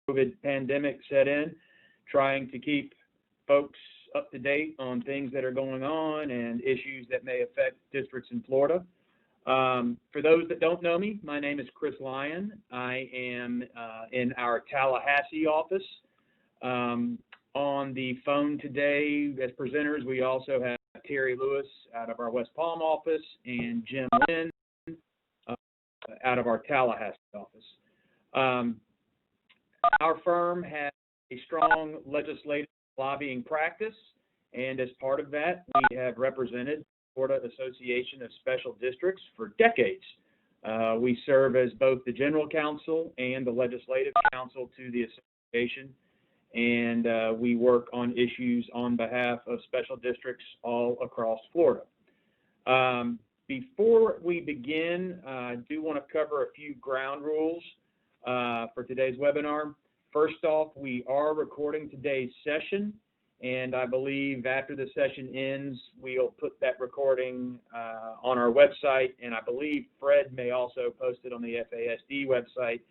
COVID pandemic set in, trying to keep folks up to date on things that are going on and issues that may affect districts in Florida. For those that don't know me, my name is Chris Lyon. I am in our Tallahassee office. On the phone today as presenters, we also have Terry Lewis out of our West Palm office and Jim Lynn out of our Tallahassee office. Our firm has a strong legislative lobbying practice, and as part of that, we have represented the Florida Association of Special Districts for decades. We serve as both the general counsel and the legislative counsel to the association, and we work on issues on behalf of special districts all across Florida. Before we begin, I do want to cover a few ground rules for today's webinar. First off, we are recording today's session, and I believe after the session ends, we'll put that recording on our website, and I believe Fred may also post it on the FASD website.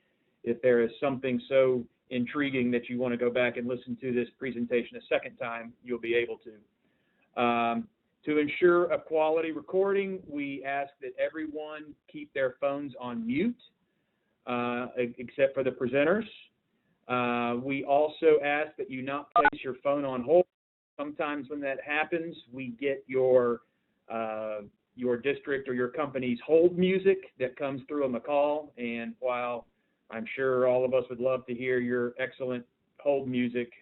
If there is something so intriguing that you want to go back and listen to this presentation a second time, you'll be able to. To ensure a quality recording, we ask that everyone keep their phones on mute, except for the presenters. We also ask that you not place your phone on hold. Sometimes when that happens, we get your district or your company's hold music that comes through on the call, and while I'm sure all of us would love to hear your excellent hold music,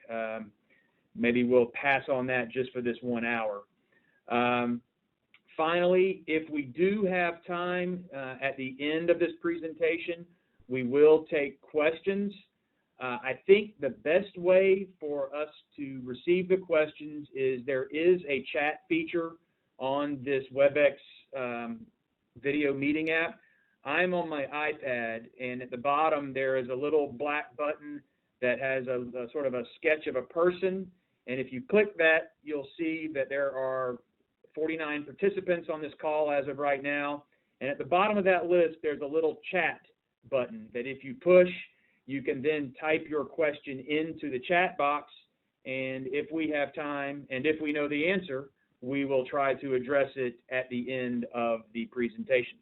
maybe we'll pass on that just for this 1 hour. Finally, if we do have time at the end of this presentation, we will take questions. I think the best way for us to receive the questions is there is a chat feature on this WebEx video meeting app. I'm on my iPad, and at the bottom there is a little black button that has a sort of a sketch of a person, and if you click that, you'll see that there are 49 participants on this call as of right now, and at the bottom of that list there's a little chat button that if you push, you can then type your question into the chat box, and if we have time and if we know the answer, we will try to address it at the end of the presentation.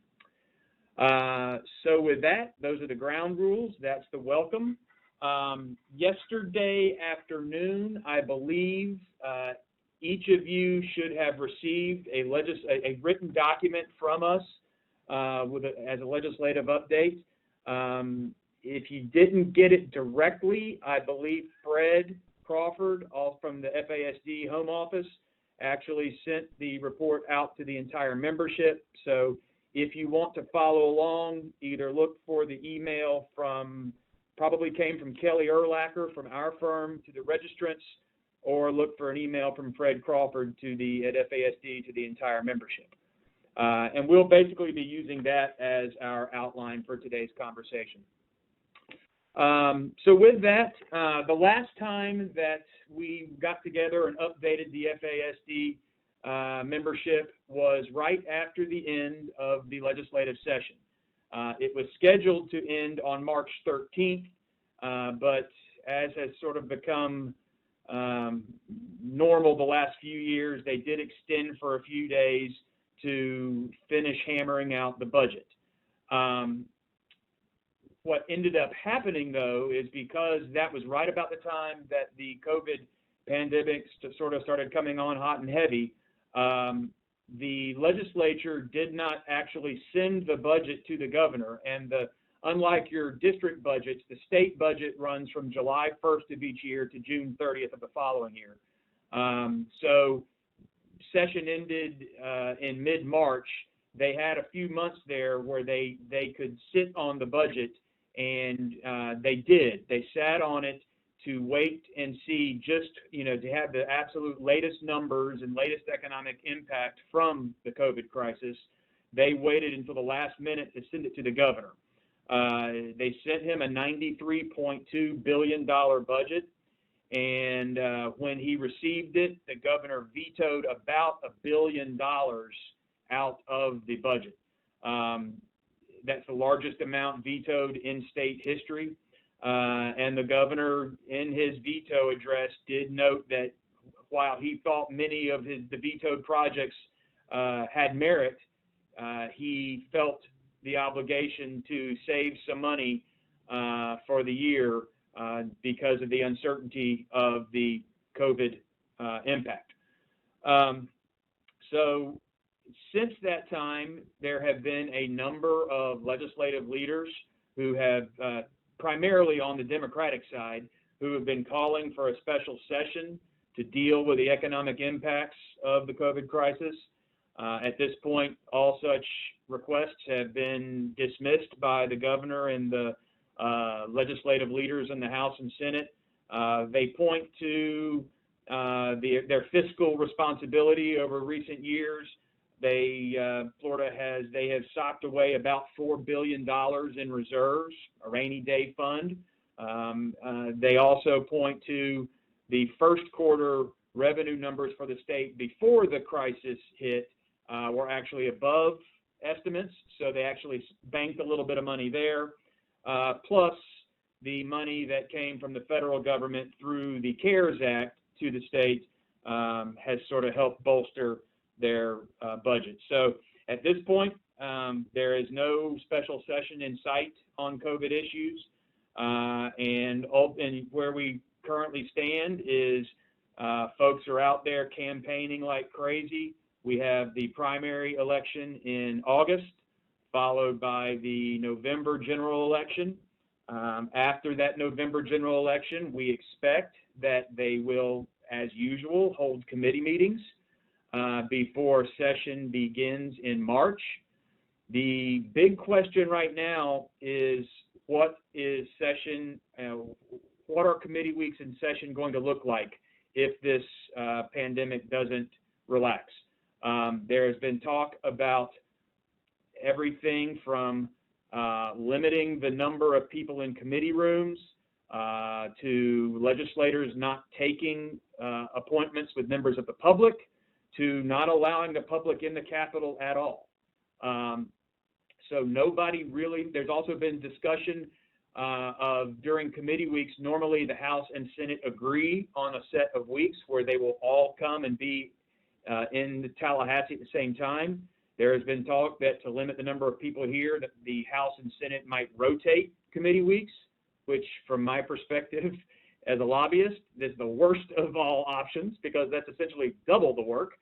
So with that, those are the ground rules. That's the welcome. Yesterday afternoon, I believe each of you should have received a written document from us as a legislative update. If you didn't get it directly, I believe Fred Crawford, all from the FASD home office, actually sent the report out to the entire membership. So if you want to follow along, either look for the email probably came from Kelly Erlacher from our firm to the registrants, or look for an email from Fred Crawford at FASD to the entire membership. And we'll basically be using that as our outline for today's conversation. So with that, the last time that we got together and updated the FASD membership was right after the end of the legislative session. It was scheduled to end on March 13th, but as has sort of become normal the last few years, they did extend for a few days to finish hammering out the budget. What ended up happening, though, is because that was right about the time that the COVID pandemic sort of started coming on hot and heavy, the legislature did not actually send the budget to the governor. And unlike your district budgets, the state budget runs from July 1st of each year to June 30th of the following year. So session ended in mid-March. They had a few months there where they could sit on the budget, and they did. They sat on it to wait and see, just, to have the absolute latest numbers and latest economic impact from the COVID crisis. They waited until the last minute to send it to the governor. They sent him a $93.2 billion budget, and when he received it, the governor vetoed about $1 billion out of the budget. That's the largest amount vetoed in state history. And the governor, in his veto address, did note that while he thought many of the vetoed projects had merit, he felt the obligation to save some money for the year because of the uncertainty of the COVID impact. So since that time, there have been a number of legislative leaders who have, primarily on the Democratic side, who have been calling for a special session to deal with the economic impacts of the COVID crisis. At this point, all such requests have been dismissed by the governor and the legislative leaders in the House and Senate. They point to their fiscal responsibility over recent years. Florida have socked away about $4 billion in reserves, a rainy day fund. They also point to the first quarter revenue numbers for the state before the crisis hit were actually above estimates, so they actually banked a little bit of money there. Plus the money that came from the federal government through the CARES Act to the state has sort of helped bolster their budget. So at this point, there is no special session in sight on COVID issues, and where we currently stand is folks are out there campaigning like crazy. We have the primary election in August, followed by the November general election. After that November general election, we expect that they will, as usual, hold committee meetings before session begins in March. The big question right now is what are committee weeks in session going to look like if this pandemic doesn't relax? There has been talk about everything from limiting the number of people in committee rooms to legislators not taking appointments with members of the public, to not allowing the public in the Capitol at all. So nobody really, there's also been discussion of during committee weeks, normally the House and Senate agree on a set of weeks where they will all come and be in Tallahassee at the same time. There has been talk that to limit the number of people here, that the House and Senate might rotate committee weeks, which from my perspective as a lobbyist is the worst of all options because that's essentially double the work.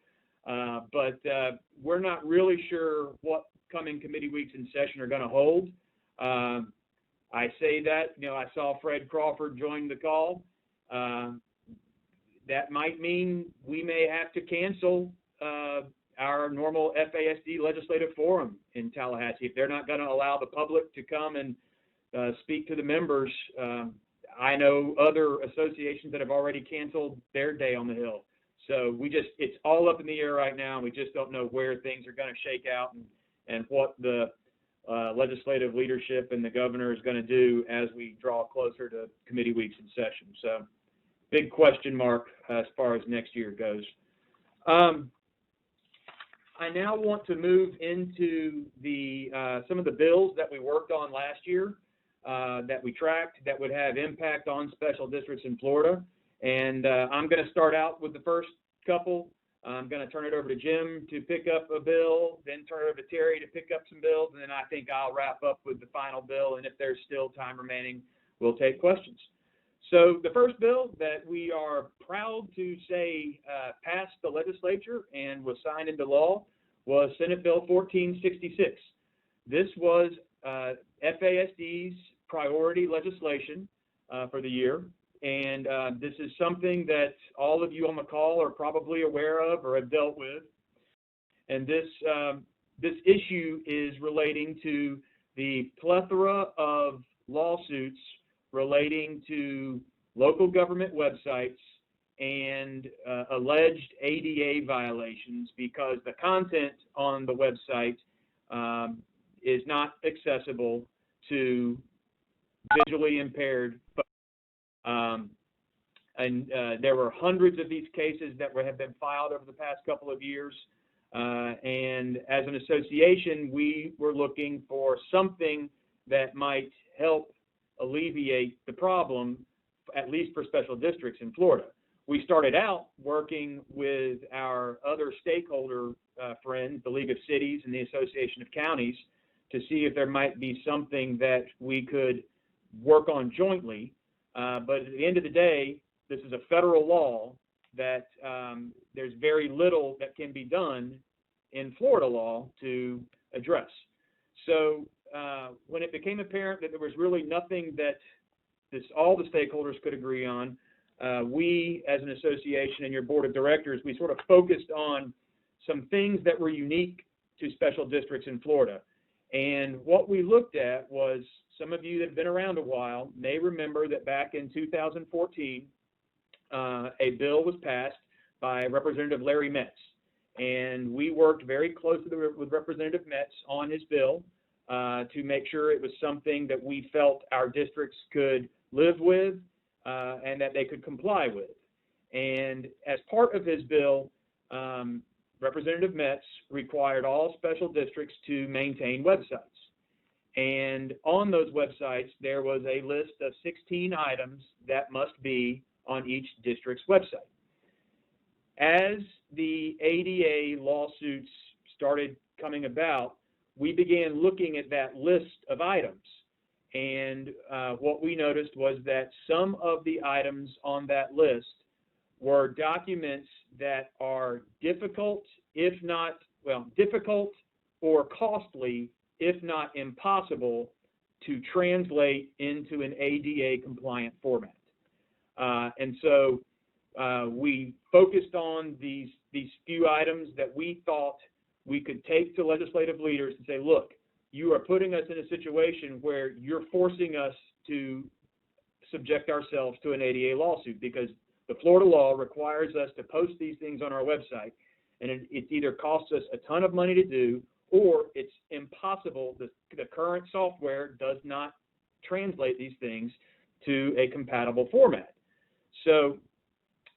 But we're not really sure what coming committee weeks in session are going to hold. I say that, I saw Fred Crawford join the call. That might mean we may have to cancel our normal FASD legislative forum in Tallahassee. If they're not going to allow the public to come and speak to the members, I know other associations that have already canceled their day on the Hill. So it's all up in the air right now. We just don't know where things are going to shake out and what the legislative leadership and the governor is going to do as we draw closer to committee weeks in session. So big question mark as far as next year goes. I now want to move into some of the bills that we worked on last year, that we tracked, that would have impact on special districts in Florida. And I'm going to start out with the first couple. I'm going to turn it over to Jim to pick up a bill, then turn it over to Terry to pick up some bills, and then I think I'll wrap up with the final bill. And if there's still time remaining, we'll take questions. So the first bill that we are proud to say passed the legislature and was signed into law was Senate Bill 1466. This was FASD's priority legislation for the year. And this is something that all of you on the call are probably aware of or have dealt with. And this issue is relating to the plethora of lawsuits relating to local government websites and alleged ADA violations because the content on the website is not accessible to visually impaired folks. There were hundreds of these cases that have been filed over the past couple of years. And as an association, we were looking for something that might help alleviate the problem, at least for special districts in Florida. We started out working with our other stakeholder friends, the League of Cities and the Association of Counties, to see if there might be something that we could work on jointly. But at the end of the day, this is a federal law that there's very little that can be done in Florida law to address. So when it became apparent that there was really nothing that all the stakeholders could agree on, we as an association and your board of directors, we sort of focused on some things that were unique to special districts in Florida. And what we looked at was, some of you that have been around a while may remember that back in 2014, a bill was passed by Representative Larry Metz. And we worked very closely with Representative Metz on his bill to make sure it was something that we felt our districts could live with and that they could comply with. And as part of his bill, Representative Metz required all special districts to maintain websites. And on those websites, there was a list of 16 items that must be on each district's website. As the ADA lawsuits started coming about, we began looking at that list of items. And what we noticed was that some of the items on that list were documents that are difficult, difficult or costly, if not impossible, to translate into an ADA compliant format. And so we focused on these few items that we thought we could take to legislative leaders and say, look, you are putting us in a situation where you're forcing us to subject ourselves to an ADA lawsuit, because the Florida law requires us to post these things on our website, and it either costs us a ton of money to do, or it's impossible. The current software does not translate these things to a compatible format. So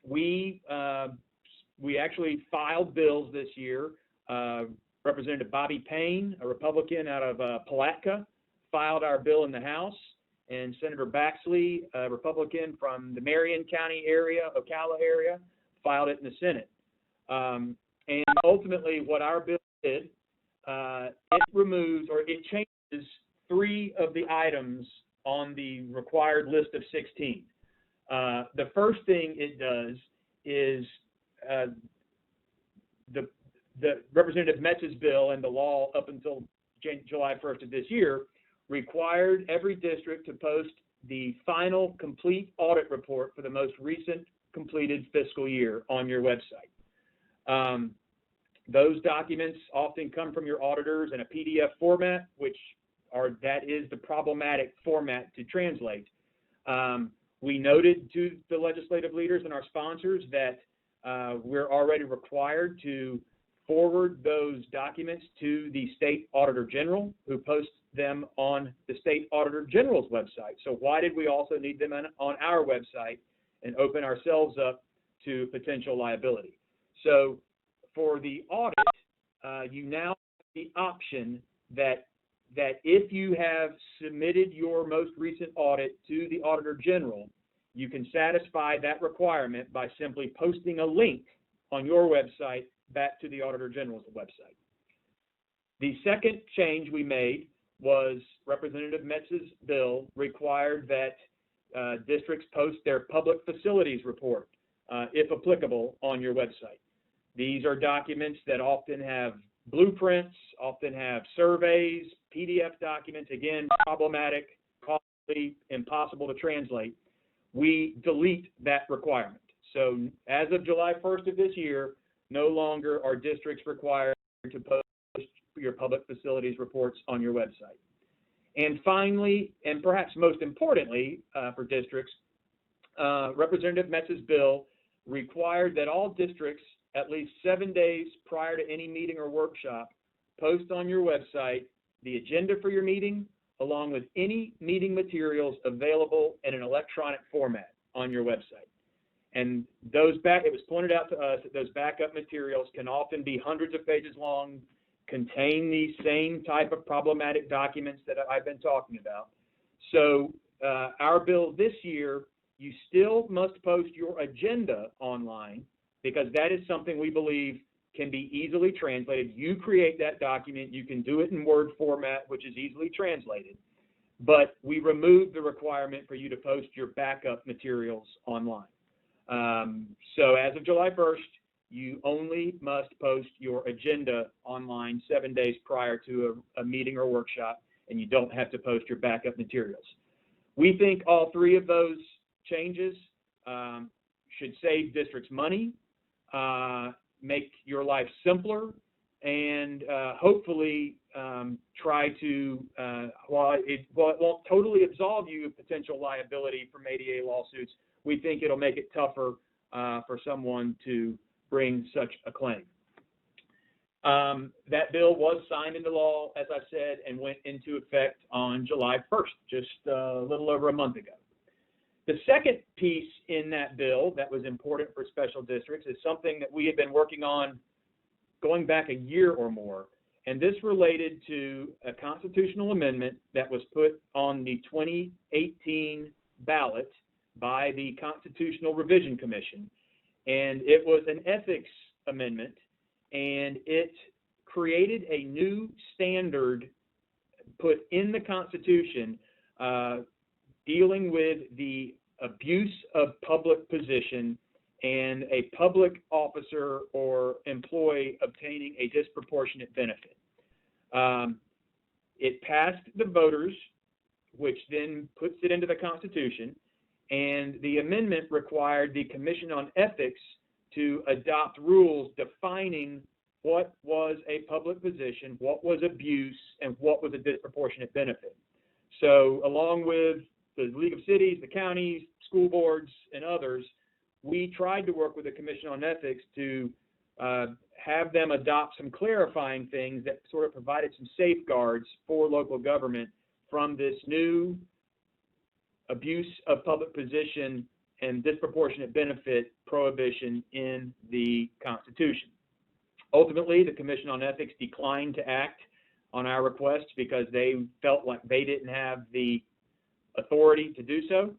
we actually filed bills this year. Representative Bobby Payne, a Republican out of Palatka, filed our bill in the House, and Senator Baxley, a Republican from the Marion County area, Ocala area, filed it in the Senate. And ultimately, what our bill did, it removes, or it changes 3 of the items on the required list of 16. The first thing it does is the Representative Metz's bill and the law up until July 1st of this year required every district to post the final complete audit report for the most recent completed fiscal year on your website. Those documents often come from your auditors in a PDF format, that is the problematic format to translate. We noted to the legislative leaders and our sponsors that we're already required to forward those documents to the State Auditor General, who posts them on the State Auditor General's website. So why did we also need them on our website and open ourselves up to potential liability? So for the audit, you now have the option that if you have submitted your most recent audit to the Auditor General, you can satisfy that requirement by simply posting a link on your website back to the Auditor General's website. The second change we made was Representative Metz's bill required that districts post their public facilities report, if applicable, on your website. These are documents that often have blueprints, often have surveys, PDF documents, again, problematic, costly, impossible to translate. We delete that requirement. So as of July 1st of this year, no longer are districts required to post your public facilities reports on your website. And finally, and perhaps most importantly for districts, Representative Metz's bill required that all districts, at least 7 days prior to any meeting or workshop, post on your website the agenda for your meeting, along with any meeting materials available in an electronic format on your website. And it was pointed out to us that those backup materials can often be hundreds of pages long, contain the same type of problematic documents that I've been talking about. So our bill this year, you still must post your agenda online, because that is something we believe can be easily translated. You create that document, you can do it in Word format, which is easily translated, but we remove the requirement for you to post your backup materials online. So as of July 1st, you only must post your agenda online 7 days prior to a meeting or workshop, and you don't have to post your backup materials. We think all three of those changes should save districts money, make your life simpler, and hopefully try to, while it won't totally absolve you of potential liability from ADA lawsuits, we think it'll make it tougher for someone to bring such a claim. That bill was signed into law, as I said, and went into effect on July 1st, just a little over a month ago. The second piece in that bill that was important for special districts is something that we had been working on going back a year or more, and this related to a constitutional amendment that was put on the 2018 ballot by the Constitutional Revision Commission, and it was an ethics amendment, and it created a new standard put in the Constitution dealing with the abuse of public position and a public officer or employee obtaining a disproportionate benefit. It passed the voters, which then puts it into the Constitution, and the amendment required the Commission on Ethics to adopt rules defining what was a public position, what was abuse, and what was a disproportionate benefit. So along with the League of Cities, the counties, school boards, and others, we tried to work with the Commission on Ethics to have them adopt some clarifying things that sort of provided some safeguards for local government from this new abuse of public position and disproportionate benefit prohibition in the Constitution. Ultimately, the Commission on Ethics declined to act on our request because they felt like they didn't have the authority to do so.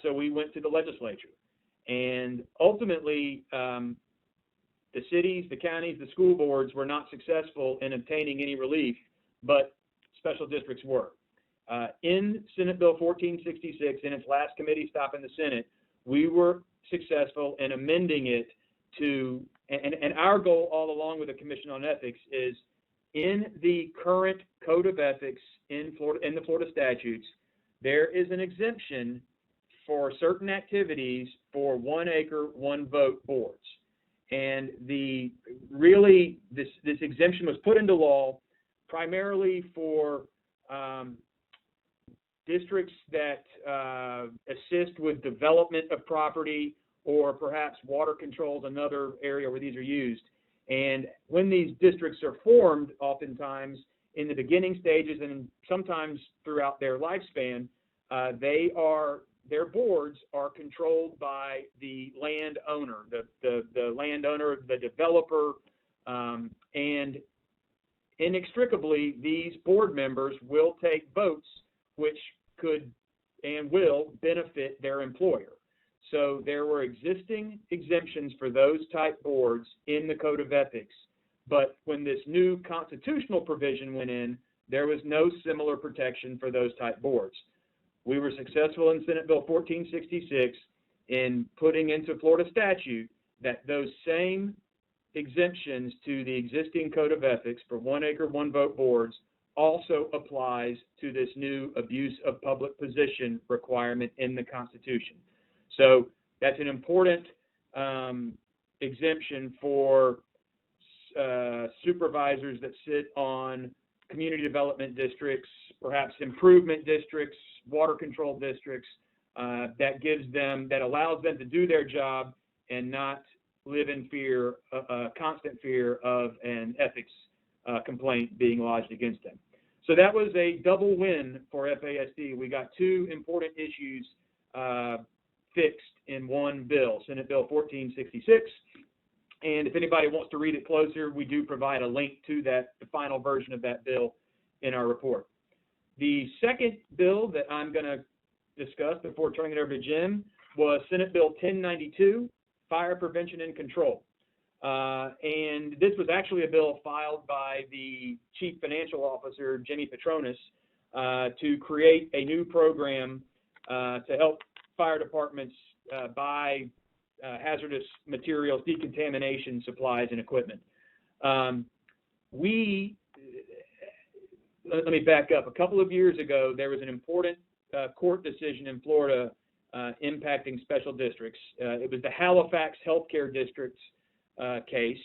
So we went to the legislature. And ultimately, the cities, the counties, the school boards were not successful in obtaining any relief, but special districts were. In Senate Bill 1466, in its last committee stop in the Senate, we were successful in amending it to, and our goal all along with the Commission on Ethics is, in the current Code of Ethics in Florida, in the Florida statutes, there is an exemption for certain activities for 1 acre, 1 vote boards. And this exemption was put into law primarily for districts that assist with development of property, or perhaps water controls, another area where these are used. And when these districts are formed, oftentimes in the beginning stages and sometimes throughout their lifespan, their boards are controlled by the landowner, the landowner, the developer, and inextricably, these board members will take votes which could and will benefit their employer. So there were existing exemptions for those type boards in the Code of Ethics, but when this new constitutional provision went in, there was no similar protection for those type boards. We were successful in Senate Bill 1466 in putting into Florida statute that those same exemptions to the existing Code of Ethics for 1 acre, 1 vote boards also applies to this new abuse of public position requirement in the Constitution. So that's an important exemption for supervisors that sit on community development districts, perhaps improvement districts, water control districts, that allows them to do their job and not live in fear, constant fear of an ethics complaint being lodged against them. So that was a double win for FASD. We got two important issues fixed in one bill, Senate Bill 1466. And if anybody wants to read it closer, we do provide a link to that, the final version of that bill in our report. The second bill that I'm going to discuss before turning it over to Jim was Senate Bill 1092, Fire Prevention and Control. And this was actually a bill filed by the Chief Financial Officer, Jimmy Petronis, to create a new program to help fire departments buy hazardous materials, decontamination supplies, and equipment. Let me back up. A couple of years ago, there was an important court decision in Florida impacting special districts. It was the Halifax Healthcare District's case,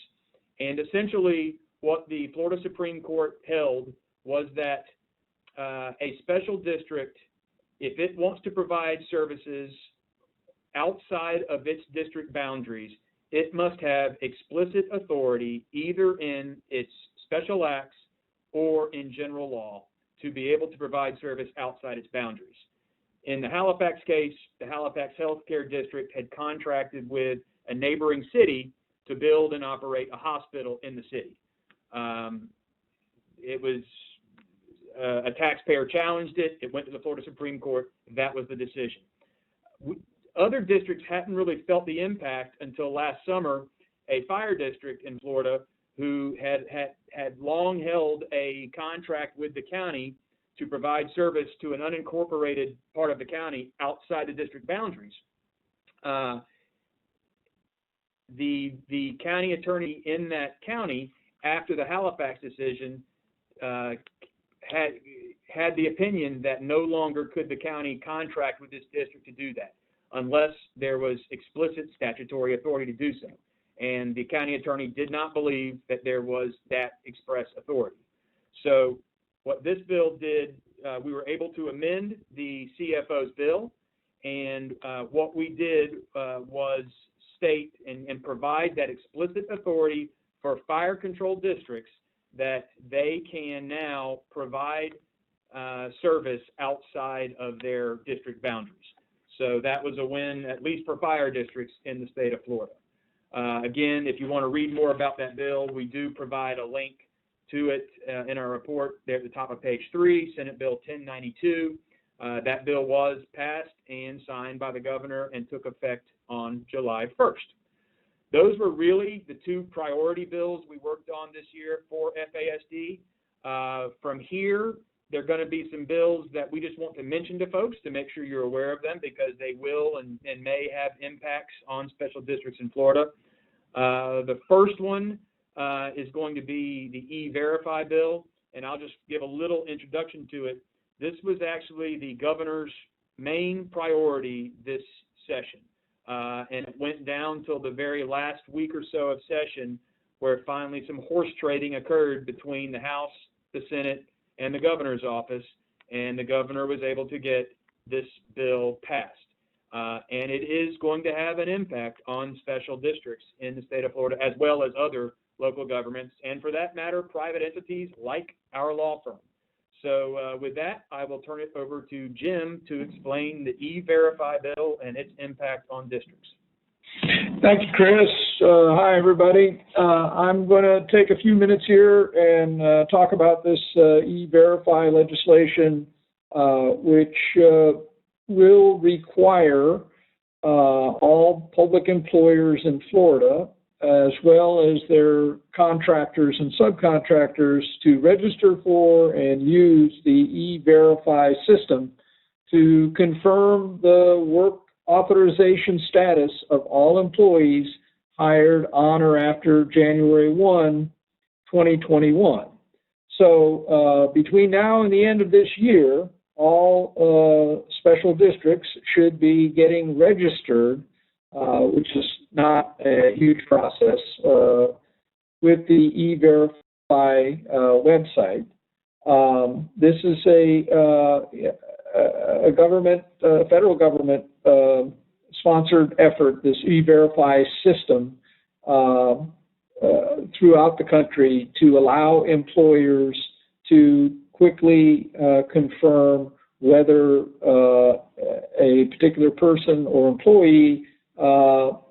and essentially what the Florida Supreme Court held was that a special district, if it wants to provide services outside of its district boundaries, it must have explicit authority either in its special acts or in general law to be able to provide service outside its boundaries. In the Halifax case, the Halifax Healthcare District had contracted with a neighboring city to build and operate a hospital in the city. It was a taxpayer challenged it. It went to the Florida Supreme Court. That was the decision. Other districts hadn't really felt the impact until last summer. A fire district in Florida who had long held a contract with the county to provide service to an unincorporated part of the county outside the district boundaries. The county attorney in that county, after the Halifax decision, had the opinion that no longer could the county contract with this district to do that unless there was explicit statutory authority to do so. And the county attorney did not believe that there was that express authority. So what this bill did, we were able to amend the CFO's bill, and what we did was state and provide that explicit authority for fire control districts that they can now provide service outside of their district boundaries. So that was a win, at least for fire districts in the state of Florida. Again, if you want to read more about that bill, we do provide a link to it in our report there at the top of page 3, Senate Bill 1092. That bill was passed and signed by the governor and took effect on July 1st. Those were really the two priority bills we worked on this year for FASD. From here, there are going to be some bills that we just want to mention to folks to make sure you're aware of them because they will and may have impacts on special districts in Florida. The first one is going to be the E-Verify bill, and I'll just give a little introduction to it. This was actually the governor's main priority this session, and it went down till the very last week or so of session where finally some horse trading occurred between the House, the Senate, and the governor's office, and the governor was able to get this bill passed. And it is going to have an impact on special districts in the state of Florida, as well as other local governments, and for that matter, private entities like our law firm. So with that, I will turn it over to Jim to explain the E-Verify bill and its impact on districts. Thank you, Chris. Hi, everybody. I'm going to take a few minutes here and talk about this E-Verify legislation, which will require all public employers in Florida, as well as their contractors and subcontractors, to register for and use the E-Verify system to confirm the work authorization status of all employees hired on or after January 1, 2021. So between now and the end of this year, all special districts should be getting registered, which is not a huge process, with the E-Verify website. This is a government, federal government sponsored effort, this E-Verify system throughout the country to allow employers to quickly confirm whether a particular person or employee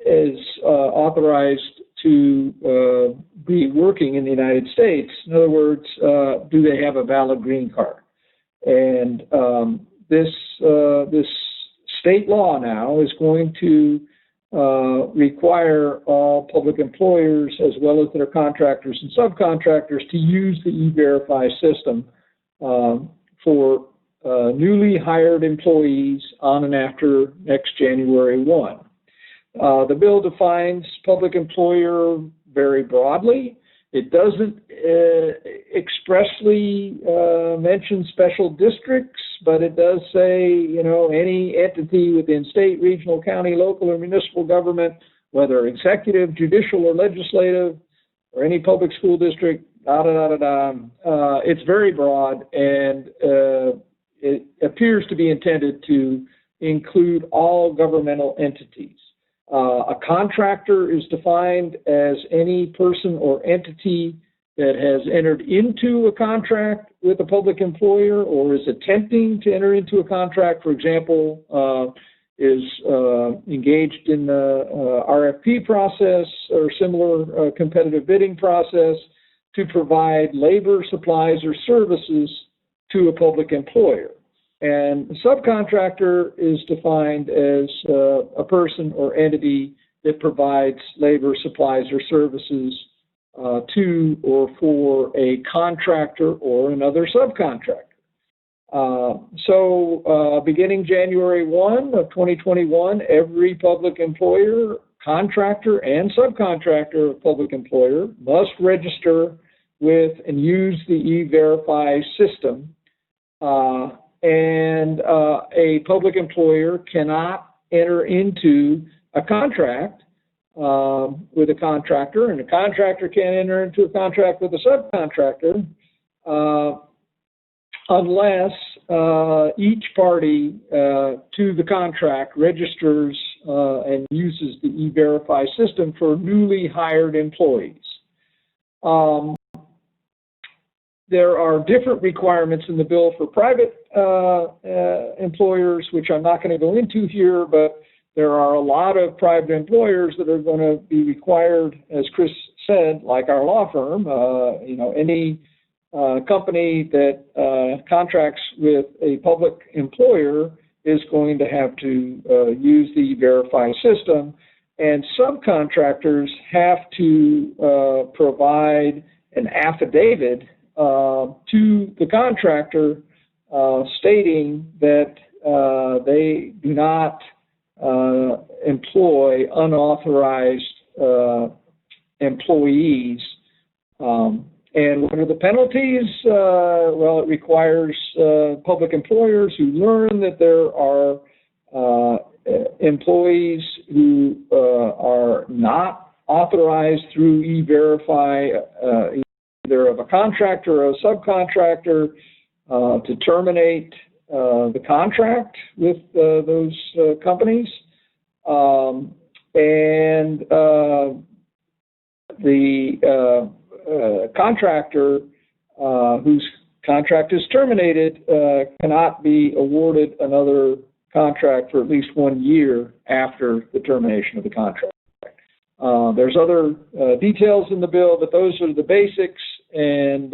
is authorized to be working in the United States. In other words, do they have a valid green card? And this state law now is going to require all public employers, as well as their contractors and subcontractors, to use the E-Verify system for newly hired employees on and after next January 1. The bill defines public employer very broadly. It doesn't expressly mention special districts, but it does say, you know, any entity within state, regional, county, local, or municipal government, whether executive, judicial, or legislative, or any public school district, It's very broad, and it appears to be intended to include all governmental entities. A contractor is defined as any person or entity that has entered into a contract with a public employer or is attempting to enter into a contract, for example, is engaged in the RFP process or similar competitive bidding process to provide labor, supplies, or services to a public employer. And a subcontractor is defined as a person or entity that provides labor, supplies, or services to or for a contractor or another subcontractor. Beginning January 1 of 2021, every public employer, contractor, and subcontractor of public employer must register with and use the E-Verify system. A public employer cannot enter into a contract with a contractor, and a contractor can't enter into a contract with a subcontractor unless each party to the contract registers and uses the E-Verify system for newly hired employees. There are different requirements in the bill for private employers, which I'm not going to go into here, but there are a lot of private employers that are going to be required, as Chris said, like our law firm. Any company that contracts with a public employer is going to have to use the Verify system, and subcontractors have to provide an affidavit to the contractor stating that they do not employ unauthorized employees. And what are the penalties? Well, it requires public employers who learn that there are employees who are not authorized through E-Verify, either of a contractor or a subcontractor, to terminate the contract with those companies. The contractor whose contract is terminated cannot be awarded another contract for at least 1 year after the termination of the contract. There's other details in the bill, but those are the basics. And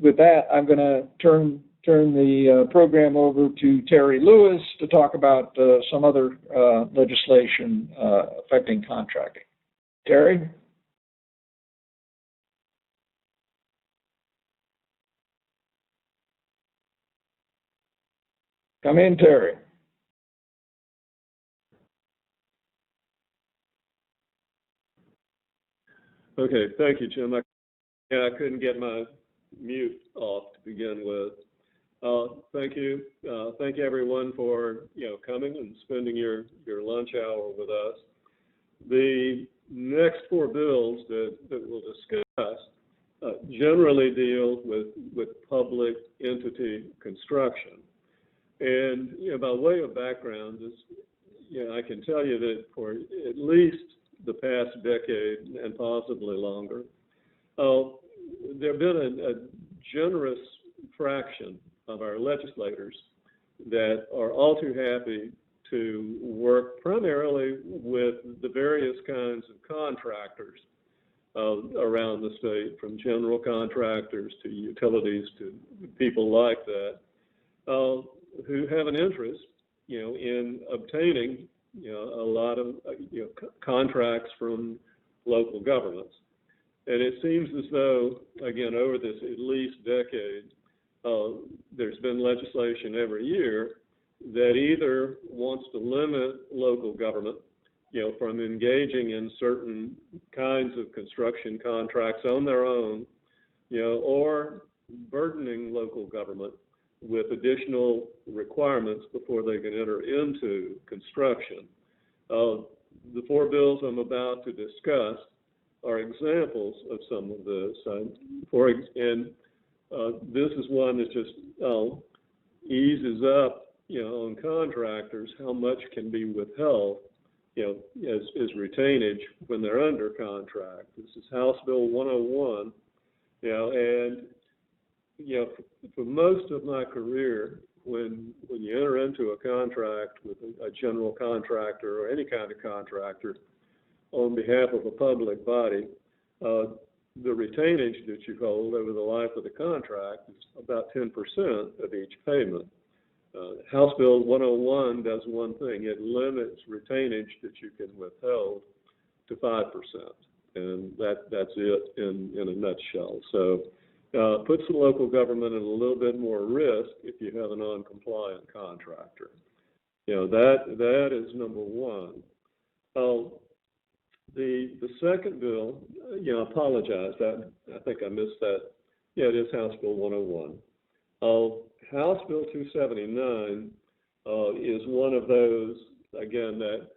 with that, I'm going to turn the program over to Terry Lewis to talk about some other legislation affecting contracting. Terry? Come in, Terry. Okay, thank you, Jim. I couldn't get my mute off to begin with. Thank you. Thank you, everyone, for coming and spending your lunch hour with us. The next 4 bills that we'll discuss generally deal with public entity construction. And by way of background, I can tell you that for at least the past decade and possibly longer, there have been a generous fraction of our legislators that are all too happy to work primarily with the various kinds of contractors around the state, from general contractors to utilities to people like that, who have an interest in obtaining, a lot of, contracts from local governments. And it seems as though, again, over this at least decade, there's been legislation every year that either wants to limit local government, from engaging in certain kinds of construction contracts on their own, or burdening local government with additional requirements before they can enter into construction. The four bills I'm about to discuss are examples of some of this. This is one that just eases up, on contractors how much can be withheld, as retainage when they're under contract. This is House Bill 101, and for most of my career, when you enter into a contract with a general contractor or any kind of contractor on behalf of a public body, the retainage that you hold over the life of the contract is about 10% of each payment. House Bill 101 does one thing. It limits retainage that you can withhold to 5%, and that's it in a nutshell. So puts the local government at a little bit more risk if you have a non-compliant contractor. That is number one. The second bill, I apologize, I think I missed that. Yeah, it is House Bill 101. House Bill 279 is one of those, again, that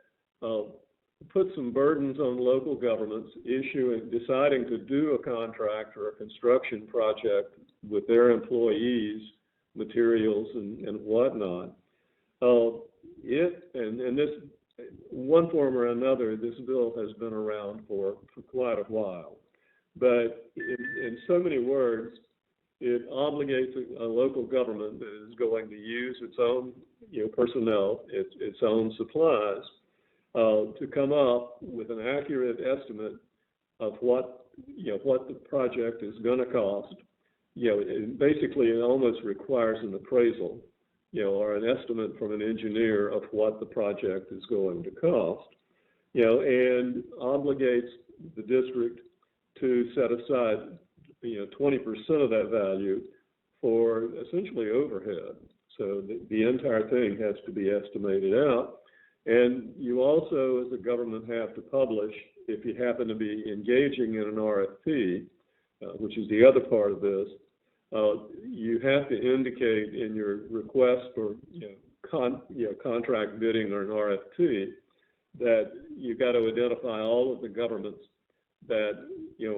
puts some burdens on local governments deciding to do a contract or a construction project with their employees, materials, and whatnot. And this, one form or another, this bill has been around for quite a while. But in so many words, it obligates a local government that is going to use its own personnel, its own supplies, to come up with an accurate estimate of what the project is going to cost. Basically, it almost requires an appraisal, or an estimate from an engineer of what the project is going to cost, and obligates the district to set aside 20% of that value for essentially overhead. So the entire thing has to be estimated out. And you also, as a government, have to publish, if you happen to be engaging in an RFP, which is the other part of this, you have to indicate in your request for contract bidding or an RFP that you've got to identify all of the governments that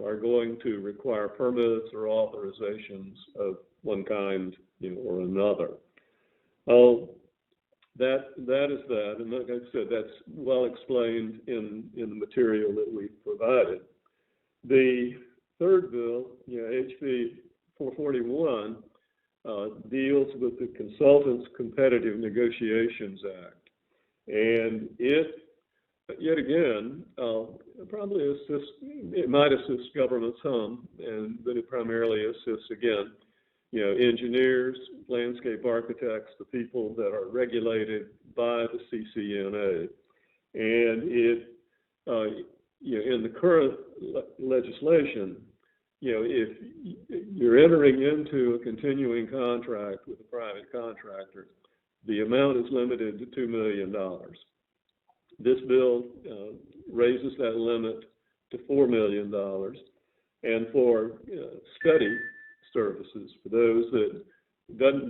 are going to require permits or authorizations of one kind or another. That is that, and like I said, that's well explained in the material that we provided. The third bill, HB 441, deals with the Consultants Competitive Negotiations Act, and it, yet again, probably assists. It might assist government some, but it primarily assists, again, engineers, landscape architects, the people that are regulated by the CCNA. And it, in the current legislation, if you're entering into a continuing contract with a private contractor, the amount is limited to $2 million. This bill raises that limit to $4 million. And for study services, for those that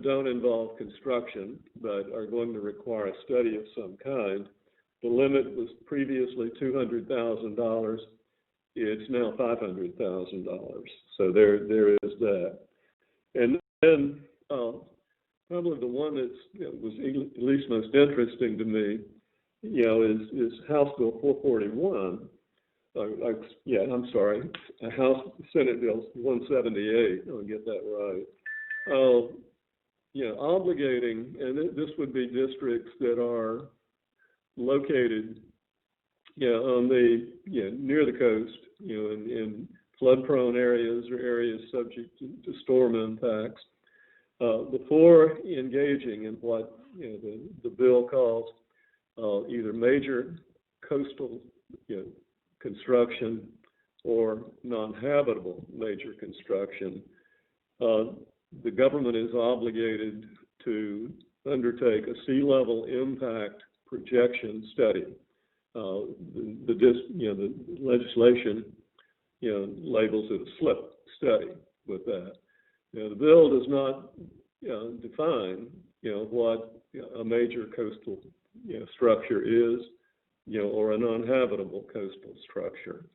don't involve construction but are going to require a study of some kind, the limit was previously $200,000. It's now $500,000. So there is that. And then probably the one that was at least most interesting to me, is House Bill 441. I'm sorry, Senate Bill 178. I'll get that right. Obligating, and this would be districts that are located, on the near the coast, in flood-prone areas or areas subject to storm impacts. Before engaging in what the bill calls either major coastal construction or non-habitable major construction. The government is obligated to undertake a sea level impact projection study. The legislation, labels it a SLIP study with that. The bill does not define, what a major coastal structure is, or a non-habitable coastal structure.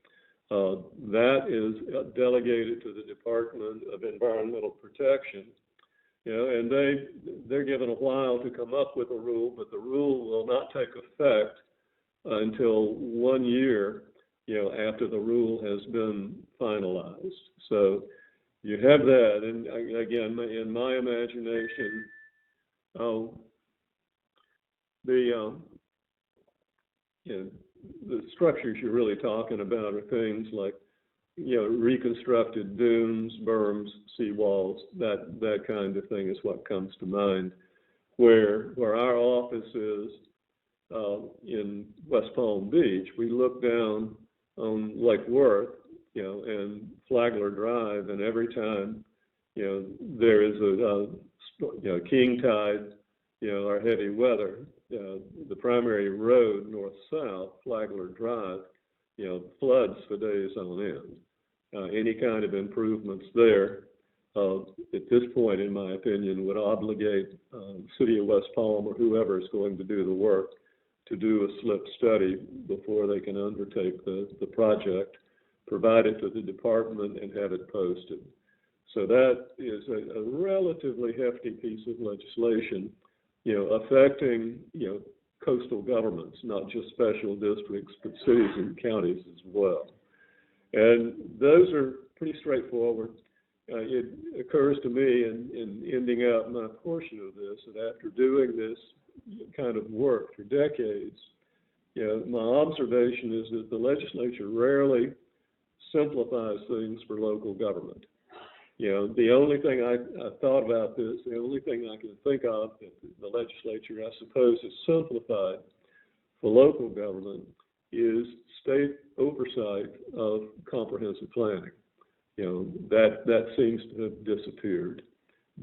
That is delegated to the Department of Environmental Protection, and they're given a while to come up with a rule, but the rule will not take effect until 1 year, after the rule has been finalized. So you have that, and again, in my imagination, the structures you're really talking about are things like, reconstructed dunes, berms, seawalls, that kind of thing is what comes to mind. Where our office is in West Palm Beach, we look down on Lake Worth, and Flagler Drive, and every time, there is a king tide, or heavy weather, the primary road north-south, Flagler Drive, floods for days on end. Any kind of improvements there, at this point, in my opinion, would obligate the city of West Palm or whoever is going to do the work to do a SLIP study before they can undertake the project, provide it to the department, and have it posted. So that is a relatively hefty piece of legislation, affecting, coastal governments, not just special districts, but cities and counties as well. And those are pretty straightforward. It occurs to me in ending out my portion of this that after doing this kind of work for decades, my observation is that the legislature rarely simplifies things for local government. The only thing I thought about this, the only thing I can think of that the legislature, I suppose, has simplified for local government is state oversight of comprehensive planning. That seems to have disappeared.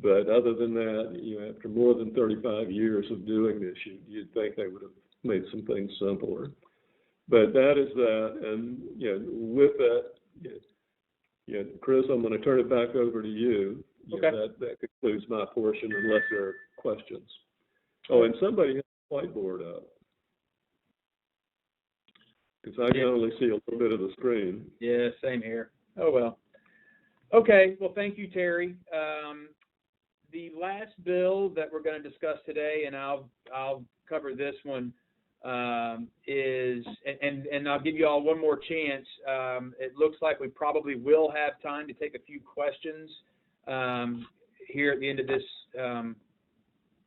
But other than that, after more than 35 years of doing this, you'd think they would have made some things simpler. But that is that, and with that, Chris, I'm going to turn it back over to you. Okay. That concludes my portion, unless there are questions. Oh, and somebody has a whiteboard up, because I can only see a little bit of the screen. Yeah, same here. Oh, well. Okay, well, thank you, Terry. The last bill that we're going to discuss today, and I'll cover this one, is, and I'll give you all one more chance. It looks like we probably will have time to take a few questions here at the end of this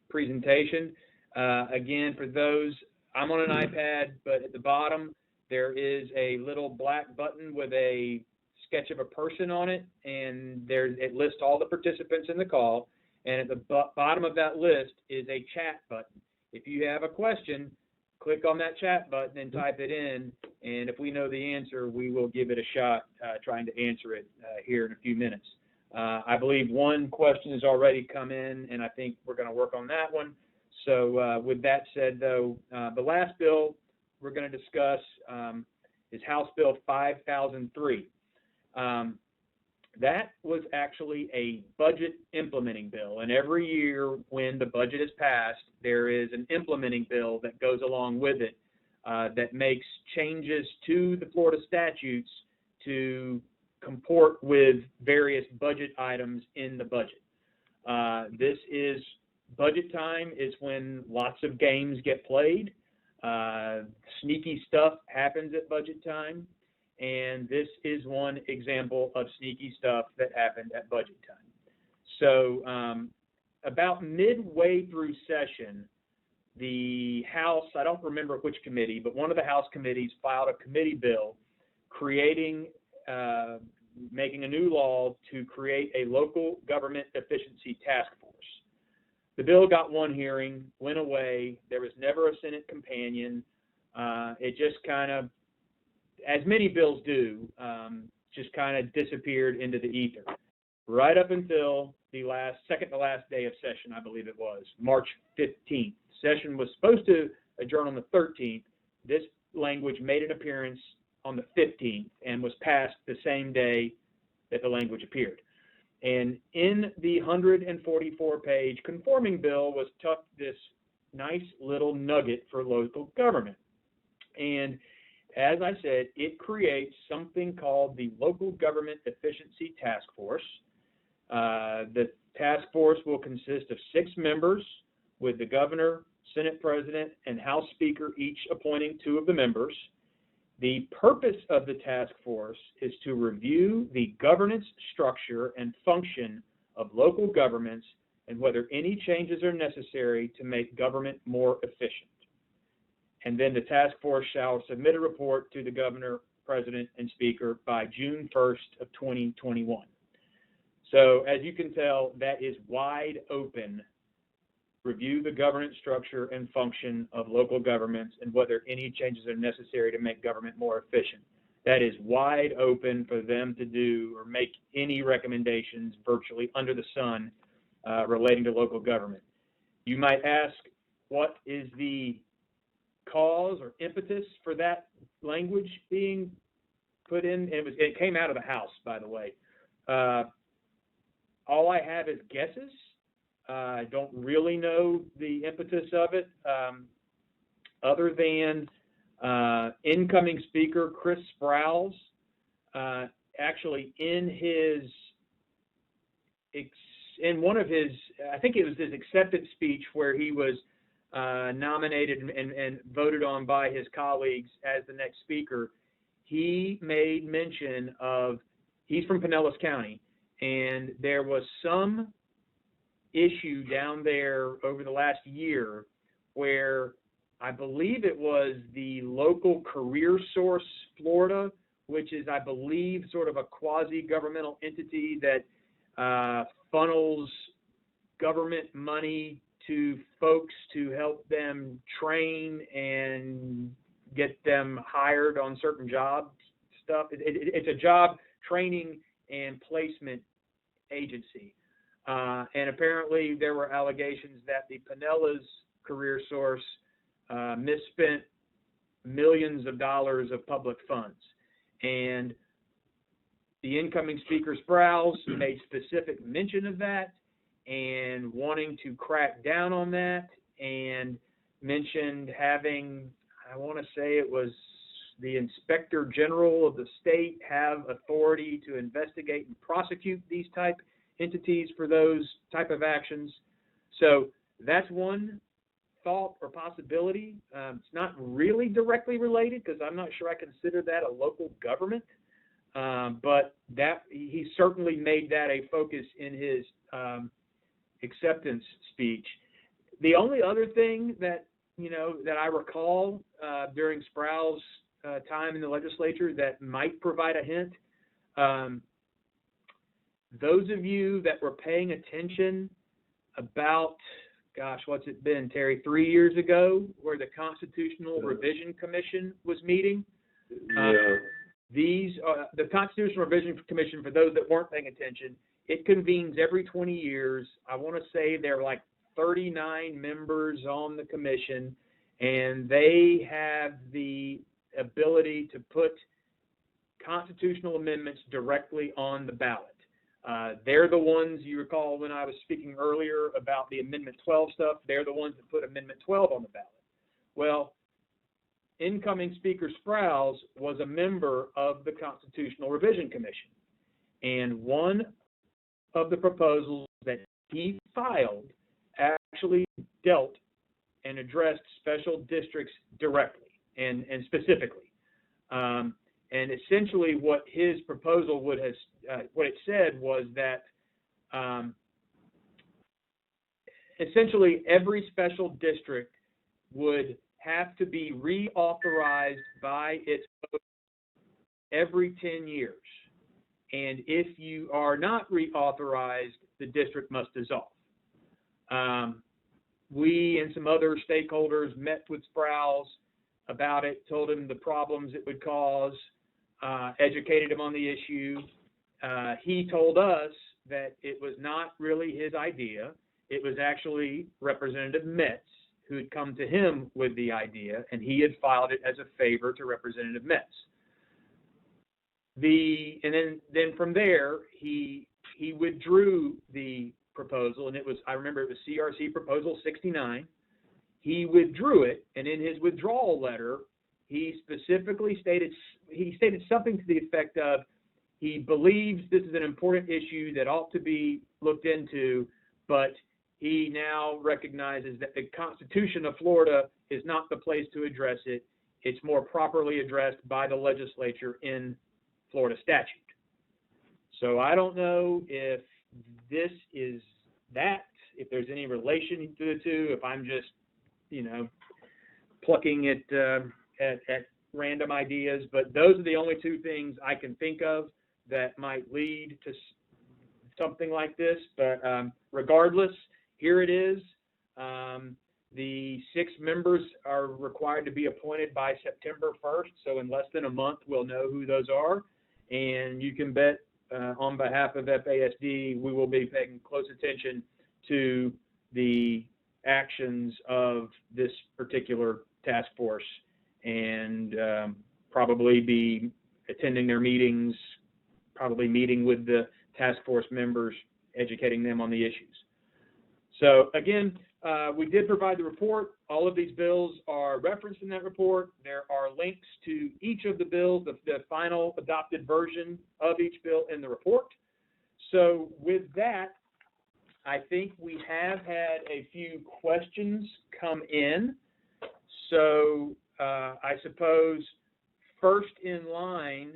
presentation. Again, for those, I'm on an iPad, but at the bottom there is a little black button with a sketch of a person on it, and it lists all the participants in the call. And at the bottom of that list is a chat button. If you have a question, click on that chat button and type it in, and if we know the answer, we will give it a shot trying to answer it here in a few minutes. I believe one question has already come in, and I think we're going to work on that one. So with that said, though, the last bill we're going to discuss is House Bill 5003. That was actually a budget implementing bill, and every year when the budget is passed, there is an implementing bill that goes along with it that makes changes to the Florida statutes to comport with various budget items in the budget. This is budget time, is when lots of games get played. Sneaky stuff happens at budget time. And this is one example of sneaky stuff that happened at budget time. So about midway through session, the House, I don't remember which committee, but one of the House committees filed a committee bill creating, making a new law to create a local government efficiency task force. the bill got one hearing, went away. There was never a Senate companion. It just kind of, as many bills do, just kind of disappeared into the ether. Right up until the second to last day of session, I believe it was, March 15th. Session was supposed to adjourn on the 13th. This language made an appearance on the 15th and was passed the same day that the language appeared. And in the 144-page conforming bill was tucked this nice little nugget for local government. And as I said, it creates something called the Local Government Efficiency Task Force. The task force will consist of 6 members, with the governor, Senate President, and House Speaker each appointing 2 of the members. The purpose of the task force is to review the governance structure and function of local governments and whether any changes are necessary to make government more efficient. And then the task force shall submit a report to the governor, president, and speaker by June 1st of 2021. So as you can tell, that is wide open. Review the governance structure and function of local governments and whether any changes are necessary to make government more efficient. That is wide open for them to do or make any recommendations virtually under the sun relating to local government. You might ask, what is the cause or impetus for that language being put in? It came out of the House, by the way. All I have is guesses. I don't really know the impetus of it, other than incoming Speaker Chris Sprouse actually in one of his, I think it was his acceptance speech where he was nominated and voted on by his colleagues as the next speaker, he made mention of, he's from Pinellas County, and there was some issue down there over the last year where I believe it was the local Career Source Florida, which is, I believe, sort of a quasi-governmental entity that funnels government money to folks to help them train and get them hired on certain job stuff. It's a job training and placement agency. And apparently there were allegations that the Pinellas Career Source misspent millions of dollars of public funds. And the incoming Speaker Sprouse made specific mention of that and wanting to crack down on that, and mentioned having, I want to say it was the Inspector General of the state have authority to investigate and prosecute these type entities for those type of actions. So that's one thought or possibility. It's not really directly related because I'm not sure I consider that a local government, but that he certainly made that a focus in his acceptance speech. The only other thing that that I recall during Sprouse's time in the legislature that might provide a hint. Those of you that were paying attention about, gosh, what's it been, Terry, 3 years ago, where the Constitutional Revision Commission was meeting? The Constitutional Revision Commission, for those that weren't paying attention, it convenes every 20 years. I want to say there are like 39 members on the commission, and they have the ability to put constitutional amendments directly on the ballot. They're the ones, you recall when I was speaking earlier about the Amendment 12 stuff, they're the ones that put Amendment 12 on the ballot. Well, incoming Speaker Sprouse was a member of the Constitutional Revision Commission, and one of the proposals that he filed actually dealt and addressed special districts directly and specifically. And essentially what his proposal would have, what it said was that essentially every special district would have to be reauthorized by its vote every 10 years. And if you are not reauthorized, the district must dissolve. we and some other stakeholders met with Sprouse about it, told him the problems it would cause, educated him on the issue. He told us that it was not really his idea. It was actually Representative Metz who had come to him with the idea, and he had filed it as a favor to Representative Metz. And then from there, he withdrew the proposal, and I remember it was CRC Proposal 69. He withdrew it, and in his withdrawal letter, he specifically stated something to the effect of, he believes this is an important issue that ought to be looked into, but he now recognizes that the Constitution of Florida is not the place to address it. It's more properly addressed by the legislature in Florida statute. So I don't know if this is that, if there's any relation to the two, if I'm just, plucking at random ideas, but those are the only two things I can think of that might lead to something like this. But regardless, here it is. The 6 members are required to be appointed by September 1st, so in less than a month we'll know who those are, and you can bet on behalf of FASD we will be paying close attention to the actions of this particular task force, and probably be attending their meetings, probably meeting with the task force members, educating them on the issues. So again, we did provide the report. All of these bills are referenced in that report. There are links to each of the bills, the final adopted version of each bill in the report. So with that, I think we have had a few questions come in. So I suppose first in line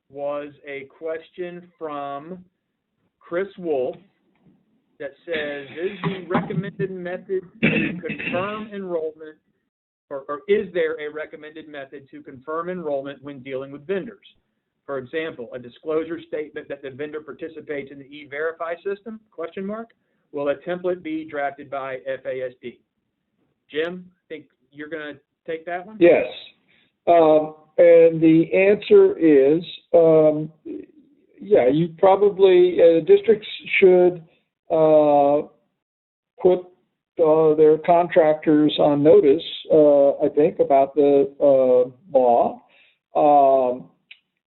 was a question from Chris Wolf that says, is the recommended method to confirm enrollment, or is there a recommended method to confirm enrollment when dealing with vendors? For example, a disclosure statement that the vendor participates in the E-Verify system, ? Will a template be drafted by FASD? Jim, I think you're going to take that one? Yes. And the answer is, yeah, you probably, districts should put their contractors on notice, I think, about the law.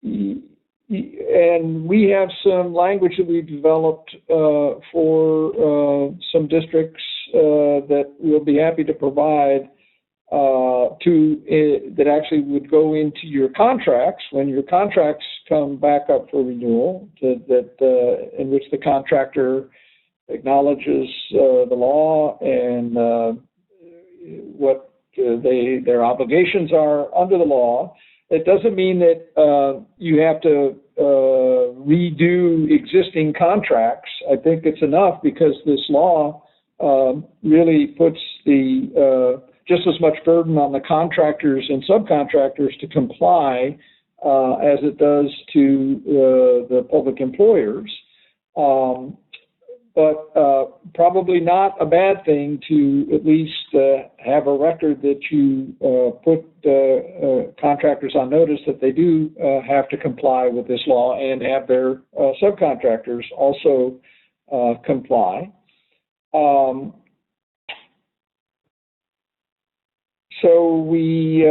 And we have some language that we've developed for some districts that we'll be happy to provide that actually would go into your contracts when your contracts come back up for renewal, in which the contractor acknowledges the law and what their obligations are under the law. It doesn't mean that you have to redo existing contracts. I think it's enough because this law really puts just as much burden on the contractors and subcontractors to comply as it does to the public employers. But probably not a bad thing to at least have a record that you put contractors on notice that they do have to comply with this law and have their subcontractors also comply. So we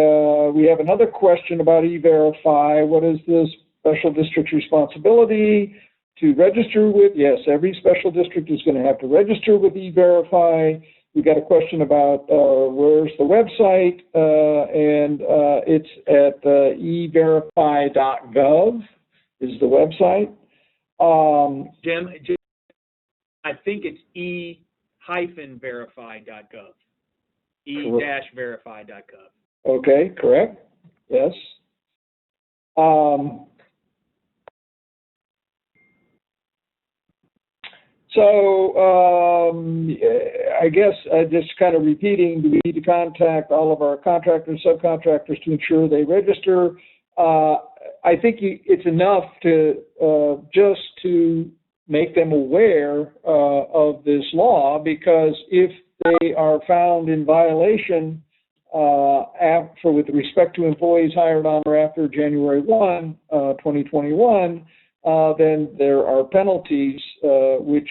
have another question about E-Verify. What is the special district's responsibility to register with? Yes, every special district is going to have to register with E-Verify. We got a question about where's the website, and it's at everify.gov is the website. Jim, I think it's e-verify.gov. e-verify.gov. Okay, correct. Yes. So I guess just kind of repeating, do we need to contact all of our contractors, subcontractors to ensure they register? I think it's enough to just to make them aware of this law, because if they are found in violation with respect to employees hired on or after January 1, 2021, then there are penalties which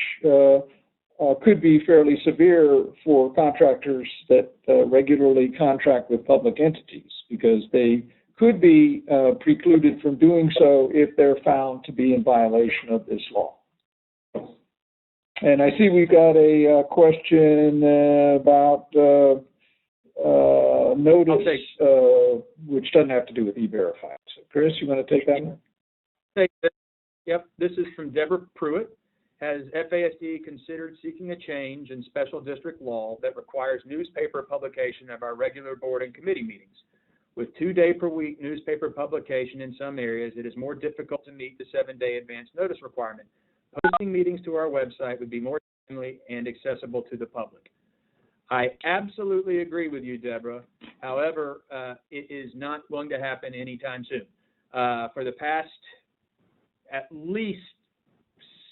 could be fairly severe for contractors that regularly contract with public entities, because they could be precluded from doing so if they're found to be in violation of this law. And I see we've got a question about notice, which doesn't have to do with E-Verify. So, Chris, you want to take that one? Yep, this is from Deborah Pruitt. Has FASD considered seeking a change in special district law that requires newspaper publication of our regular board and committee meetings? With 2-day-per-week newspaper publication in some areas, it is more difficult to meet the 7-day advance notice requirement. Posting meetings to our website would be more timely and accessible to the public. I absolutely agree with you, Deborah. However, it is not going to happen anytime soon. For the past at least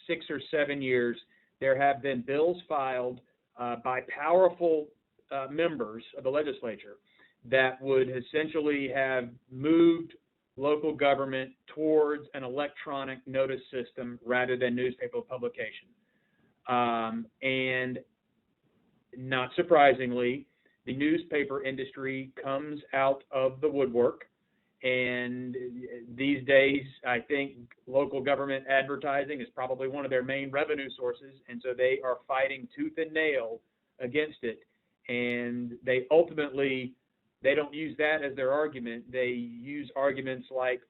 6 or 7 years, there have been bills filed by powerful members of the legislature that would essentially have moved local government towards an electronic notice system rather than newspaper publication. And not surprisingly, the newspaper industry comes out of the woodwork. And these days, I think local government advertising is probably one of their main revenue sources. And so they are fighting tooth and nail against it. And they ultimately, they don't use that as their argument. They use arguments like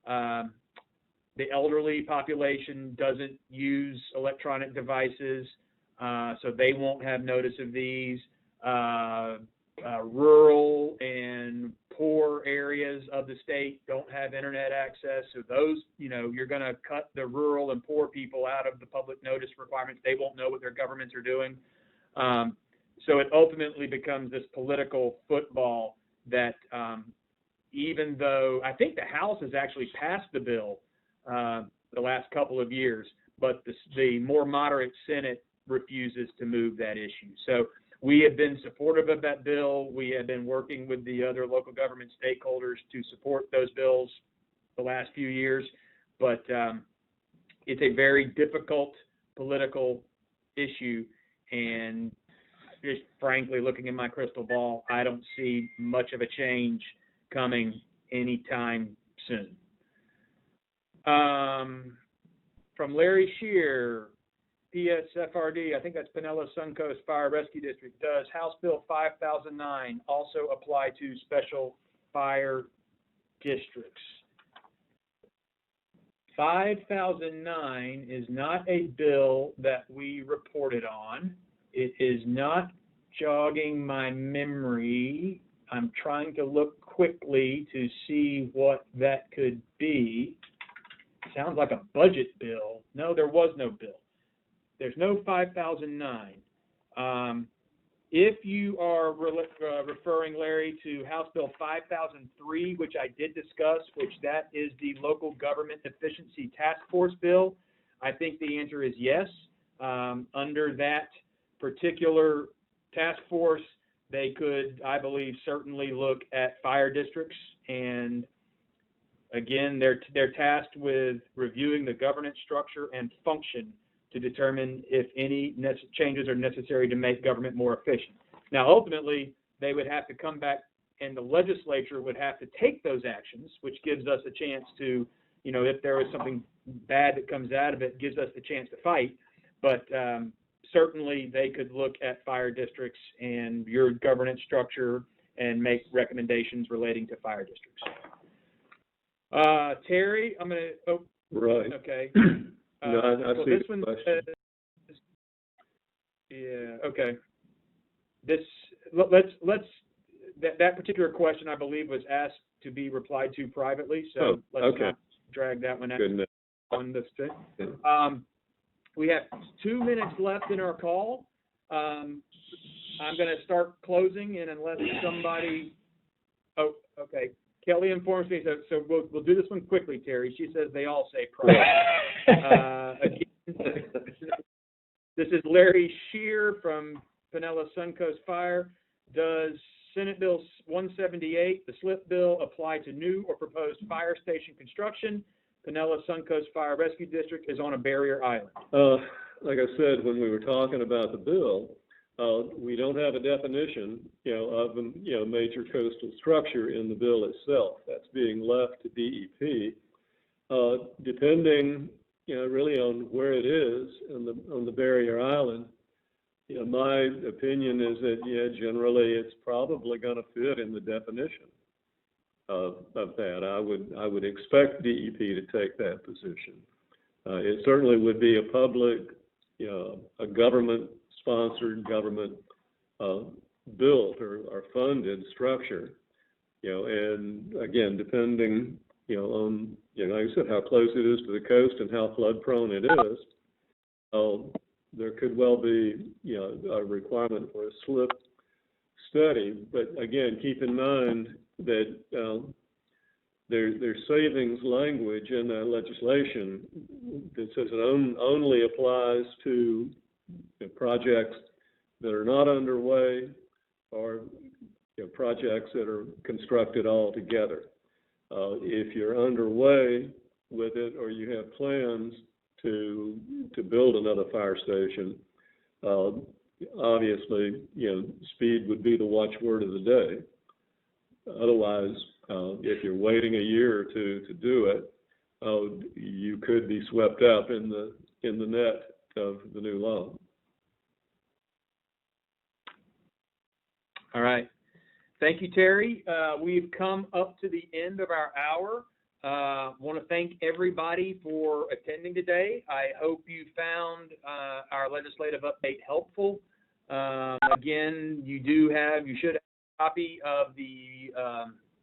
the elderly population doesn't use electronic devices, so they won't have notice of these. Rural and poor areas of the state don't have internet access, so those, you're going to cut the rural and poor people out of the public notice requirements. They won't know what their governments are doing. So it ultimately becomes this political football that even though I think the House has actually passed the bill the last couple of years, but the more moderate Senate refuses to move that issue. So we have been supportive of that bill. We have been working with the other local government stakeholders to support those bills the last few years, but it's a very difficult political issue, and just frankly, looking in my crystal ball, I don't see much of a change coming anytime soon. From Larry Shear, PSFRD, I think that's Pinellas Suncoast Fire Rescue District. Does House Bill 5009 also apply to special fire districts? 5009 is not a bill that we reported on. It is not jogging my memory. I'm trying to look quickly to see what that could be. Sounds like a budget bill. No, there was no bill. There's no 5009. If you are referring, Larry, to House Bill 5003, which I did discuss, which that is the Local Government Efficiency Task Force bill, I think the answer is yes. Under that particular task force, they could, I believe, certainly look at fire districts. And again, they're tasked with reviewing the governance structure and function to determine if any changes are necessary to make government more efficient. Now, ultimately, they would have to come back, and the legislature would have to take those actions, which gives us a chance to, if there is something bad that comes out of it, gives us the chance to fight. But certainly, they could look at fire districts and your governance structure and make recommendations relating to fire districts. Terry, I'm going to, oh, right. Okay. No, I so see this the one question. says, yeah, okay. Let's that particular question, I believe, was asked to be replied to privately, so let's not drag that one out on this thing. Yeah. We have 2 minutes left in our call. I'm going to start closing, and unless somebody, oh, okay. Kelly informs me, so we'll do this one quickly, Terry. She says they all say private. Again, This is Larry Shear from Pinellas Suncoast Fire. Does Senate Bill 178, the SLIP bill, apply to new or proposed fire station construction? Pinellas Suncoast Fire Rescue District is on a barrier island. Like I said, when we were talking about the bill, we don't have a definition, of a, major coastal structure in the bill itself. That's being left to DEP, depending, really on where it is on the barrier island. My opinion is that, generally it's probably going to fit in the definition of that. I would expect DEP to take that position. It certainly would be a public, a government-sponsored, government built or funded structure, and again, depending, on, like I said, how close it is to the coast and how flood-prone it is. There could well be, a requirement for a SLIP study, but again, keep in mind that there's savings language in that legislation that says it only applies to projects that are not underway or projects that are constructed all together. If you're underway with it or you have plans to build another fire station, obviously, speed would be the watchword of the day. Otherwise, if you're waiting a year or two to do it, you could be swept up in the net of the new law. All right. Thank you, Terry. We've come up to the end of our hour. Want to thank everybody for attending today. I hope you found our legislative update helpful. Again, you should have a copy of the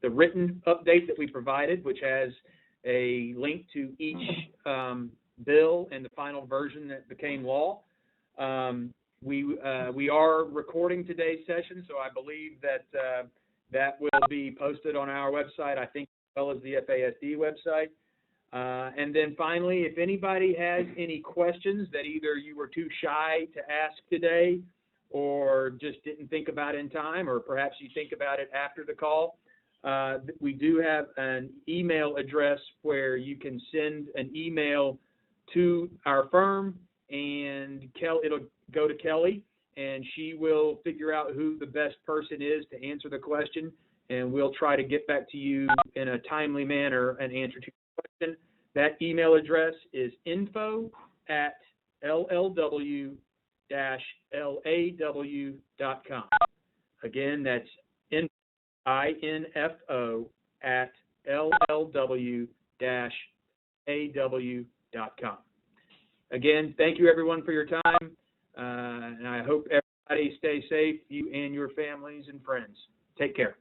written update that we provided, which has a link to each bill and the final version that became law. We are recording today's session, so I believe that that will be posted on our website, I think, as well as the FASD website. And then finally, if anybody has any questions that either you were too shy to ask today or just didn't think about in time, or perhaps you think about it after the call, we do have an email address where you can send an email to our firm, and it'll go to Kelly, and she will figure out who the best person is to answer the question, and we'll try to get back to you in a timely manner and answer to your question. That email address is info@lw-law.com. Again, that's info@lw-aw.com. Again, thank you everyone for your time, and I hope everybody stays safe, you and your families and friends. Take care.